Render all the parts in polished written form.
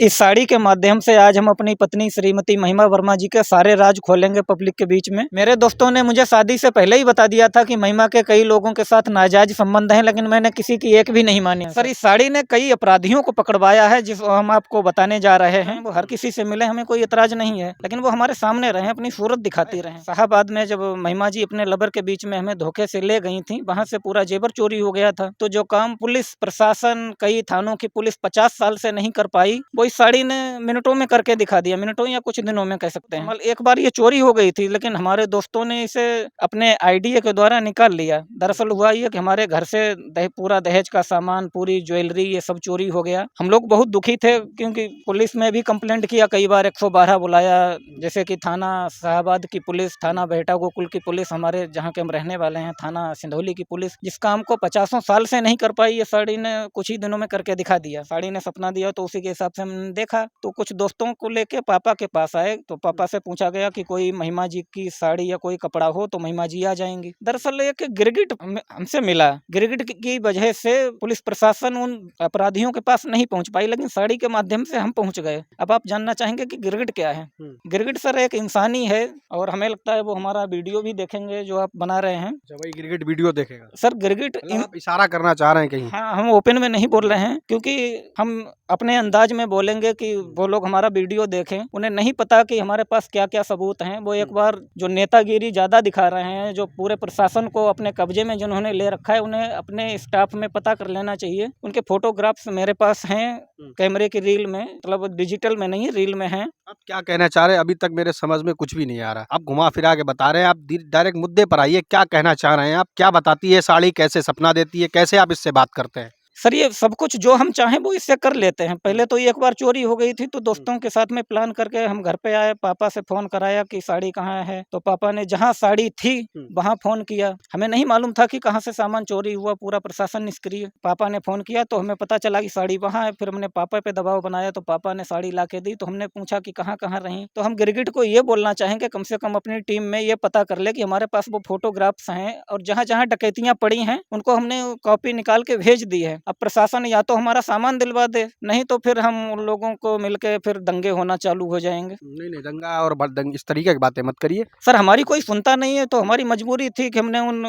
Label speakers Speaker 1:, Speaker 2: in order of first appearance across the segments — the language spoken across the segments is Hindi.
Speaker 1: इस साड़ी के माध्यम से आज हम अपनी पत्नी श्रीमती महिमा वर्मा जी के सारे राज खोलेंगे पब्लिक के बीच में। मेरे दोस्तों ने मुझे शादी से पहले ही बता दिया था कि महिमा के कई लोगों के साथ नाजायज संबंध हैं, लेकिन मैंने किसी की एक भी नहीं मानी। सर, इस साड़ी ने कई अपराधियों को पकड़वाया है, जिस हम आपको बताने जा रहे हैं। वो हर किसी से मिले, हमें कोई एतराज नहीं है, लेकिन वो हमारे सामने रहे, अपनी सूरत दिखाती रहे। शाहबाद में जब महिमा जी अपने लवर के बीच में हमें धोखे से ले गई थी, वहां से पूरा जेवर चोरी हो गया था। तो जो काम पुलिस प्रशासन, कई थानों की पुलिस 50 साल से नहीं कर पाई, वो इस साड़ी ने मिनटों में करके दिखा दिया। मिनटों या कुछ दिनों में कह सकते हैं। एक बार ये चोरी हो गई थी, लेकिन हमारे दोस्तों ने इसे अपने आइडिया के द्वारा निकाल लिया। दरअसल हुआ ये कि हमारे घर से पूरा दहेज का सामान, पूरी ज्वेलरी, ये सब चोरी हो गया। हम लोग बहुत दुखी थे, क्योंकि पुलिस में भी कंप्लेंट किया, कई बार 112 बुलाया, जैसे कि थाना शाहबाद की पुलिस, थाना बेहटा गोकुल की पुलिस, हमारे जहाँ के हम रहने वाले हैं थाना सिंधौली की पुलिस। जिस काम को 50 साल से नहीं कर पाई, ये साड़ी ने कुछ ही दिनों में करके दिखा दिया। साड़ी ने सपना दिया, तो उसी के हिसाब से हमने देखा। तो कुछ दोस्तों को लेके पापा के पास आए, तो पापा से पूछा गया कि कोई महिमा जी की साड़ी या कोई कपड़ा हो तो महिमा जी आ जाएंगी। दरअसल एक गिरगिट हमसे मिला। गिरगिट की वजह से पुलिस प्रशासन उन अपराधियों के पास नहीं पहुंच पाई, लेकिन साड़ी के माध्यम से हम पहुंच गए। अब आप जानना चाहेंगे कि गिरगिट क्या है। गिरगिट सर एक इंसानी है, और हमें लगता है वो हमारा वीडियो भी देखेंगे जो आप बना रहे हैं।
Speaker 2: वही गिरगिट वीडियो देखेगा
Speaker 1: सर, गिरगिट
Speaker 2: आप इशारा करना चाह रहे हैं कहीं?
Speaker 1: हाँ, हम ओपन में नहीं बोल रहे हैं, क्योंकि हम अपने अंदाज में बोलेंगे कि वो लोग हमारा वीडियो देखें। उन्हें नहीं पता कि हमारे पास क्या क्या सबूत हैं। वो एक बार जो नेतागिरी ज़्यादा दिखा रहे हैं, जो पूरे प्रशासन को अपने कब्जे में जिन्होंने ले रखा है, उन्हें अपने स्टाफ में पता कर लेना चाहिए। उनके फोटोग्राफ्स मेरे पास हैं, कैमरे की रील में, मतलब डिजिटल में नहीं, रील में हैं।
Speaker 2: आप क्या कहना चाह रहे हैं? अभी तक मेरे समझ में कुछ भी नहीं आ रहा। आप घुमा फिरा के बता रहे हैं, आप डायरेक्ट मुद्दे पर आइए। क्या कहना चाह रहे हैं आप? क्या बताती है साड़ी, कैसे सपना देती है, कैसे आप इससे बात करते हैं?
Speaker 1: सर, ये सब कुछ जो हम चाहें वो इससे कर लेते हैं। पहले तो ये एक बार चोरी हो गई थी, तो दोस्तों के साथ में प्लान करके हम घर पे आए। पापा से फ़ोन कराया कि साड़ी कहाँ है, तो पापा ने जहाँ साड़ी थी वहाँ फ़ोन किया। हमें नहीं मालूम था कि कहाँ से सामान चोरी हुआ, पूरा प्रशासन निष्क्रिय। पापा ने फ़ोन किया तो हमें पता चला कि साड़ी वहाँ है। फिर हमने पापा पे दबाव बनाया, तो पापा ने साड़ी ला के दी। तो हमने पूछा कि कहाँ कहाँ रहीं। तो हम गिरगिट को ये बोलना चाहेंगे, कम से कम अपनी टीम में ये पता कर ले कि हमारे पास वो फोटोग्राफ्स हैं, और जहाँ जहाँ डकैतियाँ पड़ी हैं उनको हमने कॉपी निकाल के भेज दी है। अब प्रशासन या तो हमारा सामान दिलवा दे, नहीं तो फिर हम उन लोगों को मिलके फिर दंगे होना चालू हो जाएंगे।
Speaker 2: नहीं, दंगा और इस तरीके की बातें मत करिए।
Speaker 1: सर, हमारी कोई सुनता नहीं है, तो हमारी मजबूरी थी कि हमने उन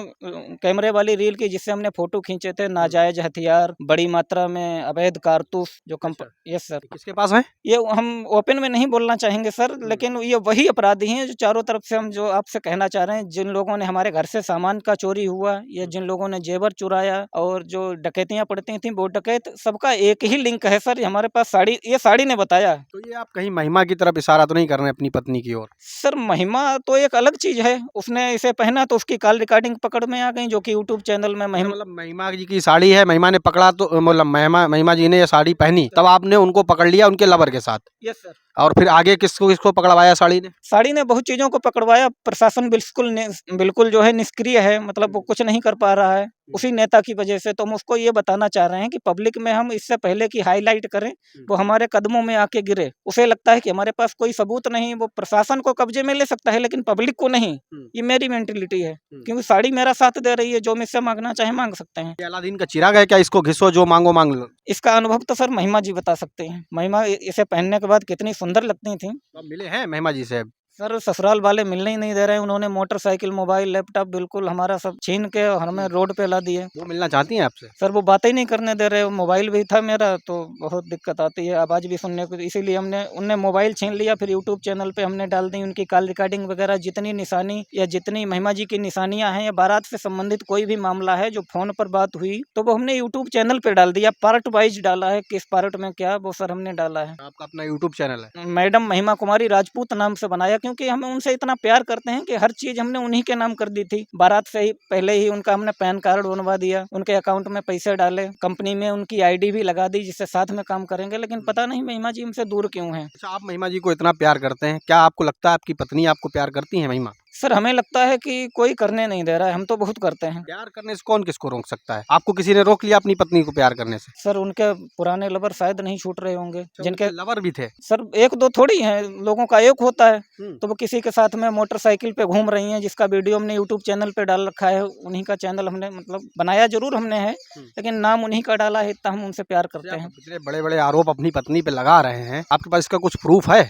Speaker 1: कैमरे वाली रील की, जिससे हमने फोटो खींचे थे, नाजायज हथियार, बड़ी मात्रा में अवैध कारतूस जो यस सर।
Speaker 2: किसके पास है?
Speaker 1: ये हम ओपन में नहीं बोलना चाहेंगे सर, लेकिन ये वही अपराधी हैं जो चारों तरफ से हम जो आपसे कहना चाह रहे हैं, जिन लोगों ने हमारे घर से सामान का चोरी हुआ, या जिन लोगों ने जेवर चुराया, और जो डकैतियां पड़ती थी वो डकैत, सबका एक ही लिंक है सर। हमारे पास साड़ी, ये साड़ी ने बताया।
Speaker 2: तो ये आप कहीं महिमा की तरफ इशारा तो नहीं कर रहे हैं अपनी पत्नी की ओर?
Speaker 1: सर, महिमा तो एक अलग चीज है। उसने इसे पहना तो उसकी कॉल रिकॉर्डिंग पकड़ में आ गई, जो कि यूट्यूब चैनल में
Speaker 2: मतलब महिमा जी की साड़ी है, महिमा ने पकड़ा, तो मतलब महिमा जी ने ये साड़ी पहनी, तब आपने उनको पकड़ लिया उनके लवर के साथ?
Speaker 1: Yes sir.
Speaker 2: और फिर आगे किसको किसको पकड़वाया साड़ी ने?
Speaker 1: साड़ी ने बहुत चीजों को पकड़वाया। प्रशासन बिल्कुल जो है निष्क्रिय है, मतलब वो कुछ नहीं कर पा रहा है उसी नेता की वजह से। तो हम उसको ये बताना चाह रहे हैं कि पब्लिक में हम इससे पहले की हाईलाइट करें, वो हमारे कदमों में आके गिरे। उसे लगता है कि हमारे पास कोई सबूत नहीं, वो प्रशासन को कब्जे में ले सकता है, लेकिन पब्लिक को नहीं। ये मेरी मेंटेलिटी है, क्योंकि साड़ी मेरा साथ दे रही है। जो मुझसे मांगना चाहे मांग सकते हैं।
Speaker 2: अलादीन का चिराग है क्या? इसको घिसो, जो मांगो मांग लो।
Speaker 1: इसका अनुभव तो सर महिमा जी बता सकते हैं। महिमा इसे पहनने के बाद कितनी सुंदर लगती थी।
Speaker 2: तो आप मिले हैं महिमा जी से?
Speaker 1: सर, ससुराल वाले मिलने ही नहीं दे रहे हैं। उन्होंने मोटरसाइकिल, मोबाइल, लैपटॉप बिल्कुल हमारा सब छीन के हमें रोड पे ला दिए।
Speaker 2: वो मिलना चाहती हैं आपसे?
Speaker 1: सर, वो बातें ही नहीं करने दे रहे। मोबाइल भी था मेरा, तो बहुत दिक्कत आती है आवाज़ भी सुनने को। इसीलिए उनने मोबाइल छीन लिया। फिर यूट्यूब चैनल पे हमने डाल दी उनकी कॉल रिकॉर्डिंग वगैरह, जितनी निशानी या जितनी महिमा जी की निशानियां हैं, या बारात से संबंधित कोई भी मामला है जो फ़ोन पर बात हुई, तो वो हमने यूट्यूब चैनल पर डाल दिया। पार्ट वाइज डाला है, किस पार्ट में क्या, वो सर हमने डाला है।
Speaker 2: आपका अपना यूट्यूब चैनल है?
Speaker 1: मैडम महिमा कुमारी राजपूत नाम से बनाया, क्योंकि हम उनसे इतना प्यार करते हैं कि हर चीज हमने उन्हीं के नाम कर दी थी। बारात से ही पहले ही उनका हमने पैन कार्ड बनवा दिया, उनके अकाउंट में पैसे डाले, कंपनी में उनकी आईडी भी लगा दी, जिससे साथ में काम करेंगे। लेकिन पता नहीं महिमा जी हमसे दूर क्यों हैं।
Speaker 2: अच्छा, आप महिमा जी को इतना प्यार करते हैं, क्या आपको लगता है आपकी पत्नी आपको प्यार करती है महिमा?
Speaker 1: सर हमें लगता है कि कोई करने नहीं दे रहा है, हम तो बहुत करते हैं।
Speaker 2: प्यार करने से कौन किसको रोक सकता है? आपको किसी ने रोक लिया अपनी पत्नी को प्यार करने से?
Speaker 1: सर उनके पुराने लवर शायद नहीं छूट रहे होंगे, जिनके
Speaker 2: उनके लवर भी थे?
Speaker 1: सर एक दो थोड़ी हैं, लोगों का एक होता है।
Speaker 2: हम्म।
Speaker 1: तो वो किसी के साथ में मोटरसाइकिल पे घूम रही हैं, जिसका वीडियो हमने यूट्यूब चैनल पे डाल रखा है। उन्हीं का चैनल हमने मतलब बनाया जरूर हमने है, लेकिन नाम उन्हीं का डाला है, इतना हम उनसे प्यार करते हैं।
Speaker 2: इतने बड़े बड़े आरोप अपनी पत्नी पे लगा रहे हैं, आपके पास इसका कुछ प्रूफ है?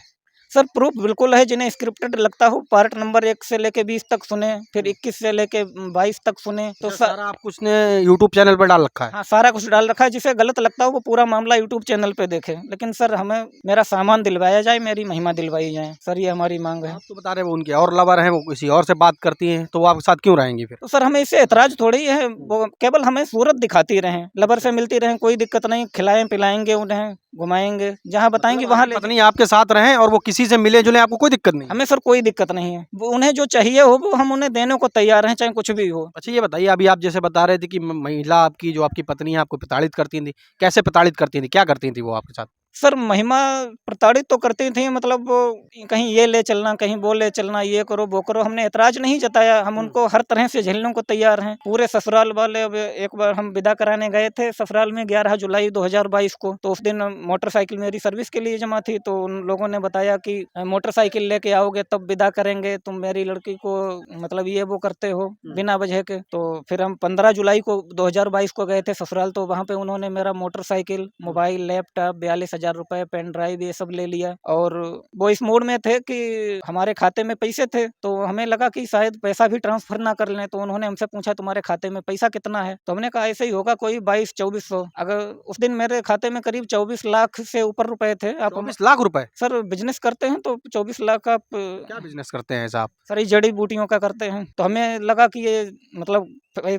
Speaker 1: सर प्रूफ बिल्कुल है, जिन्हें स्क्रिप्टेड लगता हो पार्ट नंबर 1 से लेके 20 तक सुने, फिर 21 से लेके 22 तक सुने, तो
Speaker 2: सारा आप कुछ ने यूट्यूब चैनल पर डाल रखा है?
Speaker 1: हाँ सारा कुछ डाल रखा है। जिसे गलत लगता हो वो पूरा मामला यूट्यूब चैनल पे देखे, लेकिन सर हमें मेरा सामान दिलवाया जाए, मेरी महिमा दिलवाई जाए, सर ये हमारी मांग है।
Speaker 2: आप तो बता रहे हैं वो उनके और लवर हैं, वो किसी और से बात करती हैं, तो वो आपके साथ क्यों रहेंगी फिर?
Speaker 1: तो सर हमें इससे ऐतराज थोड़ी है, वो केवल हमें सूरत दिखाती रहें, लबर से मिलती रहें, कोई दिक्कत नहीं, खिलाएं पिलाएंगे उन्हें, घुमाएंगे, जहाँ बताएंगे वहाँ ले।
Speaker 2: पत्नी आपके साथ रहें और वो किसी से मिले जुले, आपको कोई दिक्कत नहीं?
Speaker 1: हमें सर कोई दिक्कत नहीं है, वो उन्हें जो चाहिए हो वो हम उन्हें देने को तैयार हैं, चाहे कुछ भी हो।
Speaker 2: अच्छा ये बताइए, अभी आप जैसे बता रहे थे कि महिला आपकी, जो आपकी पत्नी है, आपको प्रताड़ित करती थी, कैसे प्रताड़ित करती थी, क्या करती थी वो आपके साथ?
Speaker 1: सर महिमा प्रताड़ित तो करती थी, मतलब वो कहीं ये ले चलना, कहीं वो ले चलना, ये करो वो करो, हमने ऐतराज नहीं जताया, हम उनको हर तरह से झेलने को तैयार हैं। पूरे ससुराल वाले, अब एक बार हम विदा कराने गए थे ससुराल में 11 जुलाई 2022 को, तो उस दिन मोटरसाइकिल मेरी सर्विस के लिए जमा थी, तो उन लोगों ने बताया कि मोटरसाइकिल लेके आओगे तब विदा करेंगे, तुम मेरी लड़की को मतलब ये वो करते हो बिना वजह के। तो फिर हम 15 जुलाई को 2022 को गए थे ससुराल, तो वहाँ पे उन्होंने मेरा मोटरसाइकिल, मोबाइल, लैपटॉप, 42,000 रुपए, पेन ड्राइव, ये सब ले लिया। और वो इस मूड में थे कि हमारे खाते में पैसे थे, तो हमें लगा कि शायद पैसा भी ट्रांसफर ना कर लें, तो उन्होंने हमसे पूछा तुम्हारे खाते में पैसा कितना है, तो हमने कहा ऐसे ही होगा कोई 22-2400। अगर उस दिन मेरे खाते में करीब 24 लाख से ऊपर रुपए थे। आप
Speaker 2: 24 लाख रुपए?
Speaker 1: सर बिजनेस करते हैं तो 24 लाख आप
Speaker 2: क्या बिजनेस करते हैं साहब?
Speaker 1: सर ये जड़ी बूटियों का करते हैं, तो हमें लगा कि ये मतलब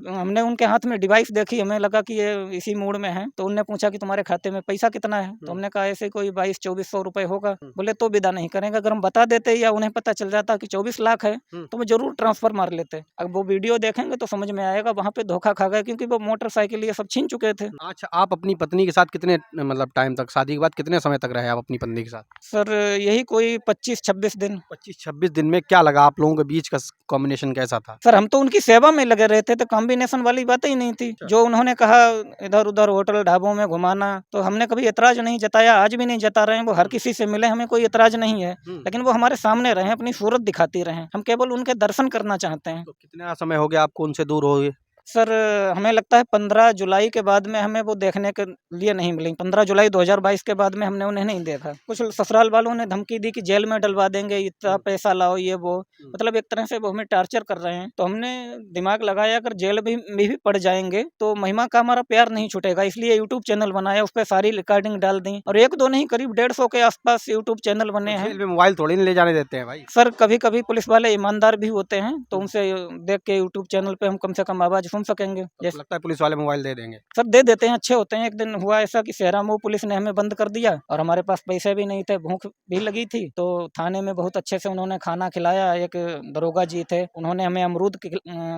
Speaker 1: हमने उनके हाथ में डिवाइस देखी, हमें लगा कि ये इसी मूड में है, तो उनने पूछा कि तुम्हारे खाते में पैसा कितना है, तो हमने कहा ऐसे कोई 22-2400 रुपए होगा। बोले तो विदा नहीं करेंगे, अगर हम बता देते या उन्हें पता चल जाता कि 24 लाख है तो वो जरूर ट्रांसफर मार लेते। अब वो वीडियो देखेंगे तो समझ में आएगा, वहाँ पे धोखा खा गए, क्योंकि वो मोटरसाइकिल ये सब छीन चुके थे।
Speaker 2: अच्छा, आप अपनी पत्नी के साथ कितने मतलब टाइम तक, शादी के बाद कितने समय तक रहे आप अपनी पत्नी के साथ?
Speaker 1: सर यही कोई 25-26 दिन।
Speaker 2: 25-26 दिन में क्या लगा आप लोगों के बीच का कॉम्बिनेशन कैसा था?
Speaker 1: सर हम तो उनकी सेवा में लगे रहते थे, कॉम्बिनेशन वाली बात ही नहीं थी। जो उन्होंने कहा इधर उधर होटल ढाबों में घुमाना, तो हमने कभी ऐतराज नहीं जताया, आज भी नहीं जता रहे हैं। वो हर किसी से मिले, हमें कोई ऐतराज नहीं है, लेकिन वो हमारे सामने रहे, अपनी सूरत दिखाती रहे, हम केवल उनके दर्शन करना चाहते हैं।
Speaker 2: तो कितना समय हो गया आपको उनसे दूर हो गए?
Speaker 1: सर हमें लगता है 15 जुलाई के बाद में हमें वो देखने के लिए नहीं मिली। 15 जुलाई 2022 के बाद में हमने उन्हें नहीं देखा। कुछ ससुराल वालों ने धमकी दी कि जेल में डलवा देंगे, इतना पैसा लाओ, ये वो, मतलब एक तरह से वो हमें टार्चर कर रहे हैं। तो हमने दिमाग लगाया, अगर जेल में भी पड़ जाएंगे तो महिमा का हमारा प्यार नहीं छूटेगा, इसलिए यूट्यूब चैनल बनाया, उस पर सारी रिकॉर्डिंग डाल दी, और एक दो नहीं करीब 150 के आसपास यूट्यूब चैनल बने हैं।
Speaker 2: जेल में मोबाइल थोड़ी नहीं ले जाने देते हैं भाई।
Speaker 1: सर कभी कभी पुलिस वाले ईमानदार भी होते हैं, तो उनसे देख के यूट्यूब चैनल पे हम कम से कम आवाज सुन सकेंगे। जैसे
Speaker 2: लगता है पुलिस वाले मोबाइल दे देंगे?
Speaker 1: सर दे देते हैं, अच्छे होते हैं। एक दिन हुआ ऐसा कि सहरामऊ पुलिस ने हमें बंद कर दिया, और हमारे पास पैसे भी नहीं थे, भूख भी लगी थी, तो थाने में बहुत अच्छे से उन्होंने खाना खिलाया। एक दरोगा जी थे, उन्होंने हमें अमरूद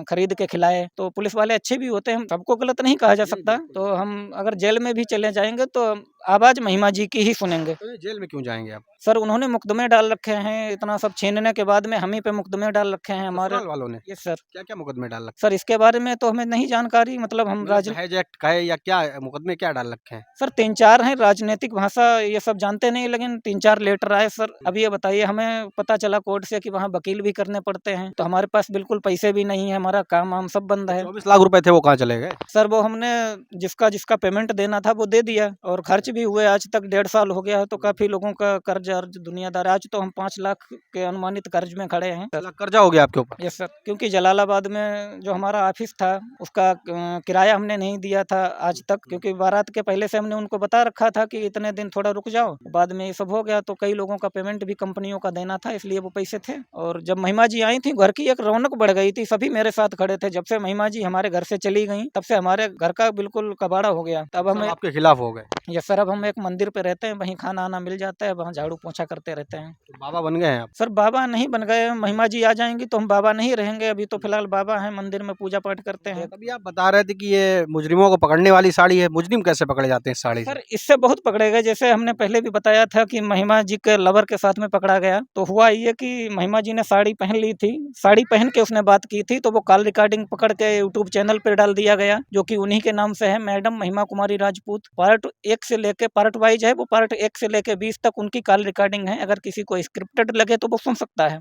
Speaker 1: खरीद के खिलाए। तो पुलिस वाले अच्छे भी होते हैं, सबको गलत नहीं कहा जा सकता। तो हम अगर जेल में भी चले जाएंगे तो आवाज महिमा जी की ही सुनेंगे।
Speaker 2: तो जेल में क्यों जाएंगे आप?
Speaker 1: सर उन्होंने मुकदमे डाल रखे हैं, इतना सब छीनने के बाद में हम ही पे मुकदमे डाल रखे हैं हमारे
Speaker 2: वालों ने।
Speaker 1: ये सर
Speaker 2: क्या क्या मुकदमे डाल रखे?
Speaker 1: सर इसके बारे में तो हमें नहीं जानकारी, मतलब हम
Speaker 2: दहेज एक्ट का है या क्या मुकदमे क्या डाल रखे हैं?
Speaker 1: सर 3-4 हैं, राजनीतिक भाषा ये सब जानते नहीं, लेकिन 3-4 लेटर आए सर। अब ये बताइए, हमें पता चला कोर्ट से कि वहाँ वकील भी करने पड़ते हैं, तो हमारे पास बिल्कुल पैसे भी नहीं है, हमारा काम वाम सब बंद है।
Speaker 2: 24 लाख रुपए थे, वो कहाँ चले गए?
Speaker 1: सर वो हमने जिसका जिसका पेमेंट देना था वो दे दिया, और खर्च भी हुए। आज तक 1.5 साल हो गया है, तो काफी लोगों का कर्ज अर्ज दुनियादार, आज तो हम 5 लाख के अनुमानित कर्ज में खड़े हैं।
Speaker 2: कर्जा हो गया आपके ऊपर?
Speaker 1: यस सर, क्योंकि जलालाबाद में जो हमारा ऑफिस था उसका किराया हमने नहीं दिया था आज तक, क्योंकि बारात के पहले से हमने उनको बता रखा था कि इतने दिन थोड़ा रुक जाओ। बाद में ये सब हो गया, तो कई लोगों का पेमेंट भी कंपनियों का देना था, इसलिए वो पैसे थे। और जब महिमा जी आई थी, घर की एक रौनक बढ़ गई थी, सभी मेरे साथ खड़े थे। जब से महिमा जी हमारे घर से चली गई, तब से हमारे घर का बिल्कुल कबाड़ा हो गया। तब हमें
Speaker 2: आपके खिलाफ हो गए?
Speaker 1: ये सर अब हम एक मंदिर पे रहते हैं, वहीं खाना आना मिल जाता है, वहाँ झाड़ू पोछा करते रहते हैं।
Speaker 2: तो बाबा बन गए हैं आप?
Speaker 1: सर बाबा नहीं बन गए, महिमा जी आ जाएंगी तो हम बाबा नहीं रहेंगे, अभी तो फिलहाल बाबा हैं, मंदिर में पूजा पाठ करते हैं।
Speaker 2: अभी आप बता रहे थे कि ये मुजरिमों को पकड़ने वाली साड़ी है, मुजरिम कैसे पकड़े जाते हैं इस साड़ी से?
Speaker 1: सर इससे बहुत पकड़े गए, जैसे हमने पहले भी बताया था कि महिमा जी के लवर के साथ में पकड़ा गया, तो हुआ ये कि महिमा जी ने साड़ी पहन ली थी, साड़ी पहन के उसने बात की थी, तो वो कॉल रिकॉर्डिंग पकड़ के यूट्यूब चैनल पर डाल दिया गया, जो कि उन्हीं के नाम से है, मैडम महिमा कुमारी राजपूत। पार्ट 1 से लेके पार्ट वाइज है, वो पार्ट 1 से लेके 20 तक उनकी कॉल रिकॉर्डिंग है, अगर किसी को स्क्रिप्टेड लगे तो वो सुन सकता है।